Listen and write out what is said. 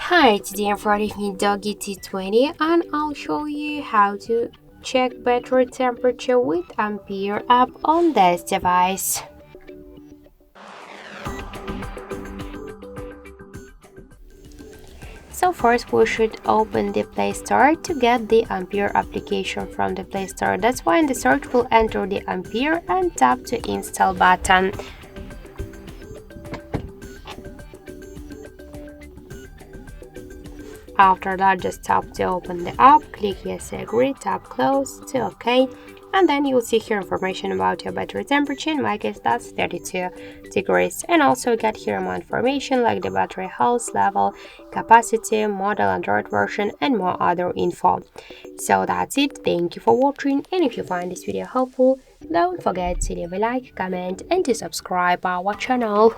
Hi, today I'm running Doogee T20 and I'll show you how to check battery temperature with Ampere app on this device. So first we should open the Play Store to get the Ampere application from the Play Store. That's why in the search we'll enter the Ampere and tap to install button. After that, just tap to open the app, click yes, I agree, tap close to OK, and then you'll see here information about your battery temperature. In my case, that's 32 degrees. And also get here more information like the battery health level, capacity, model, Android version, and more other info. So that's it. Thank you for watching, and if you find this video helpful, don't forget to leave a like, comment, and to subscribe our channel.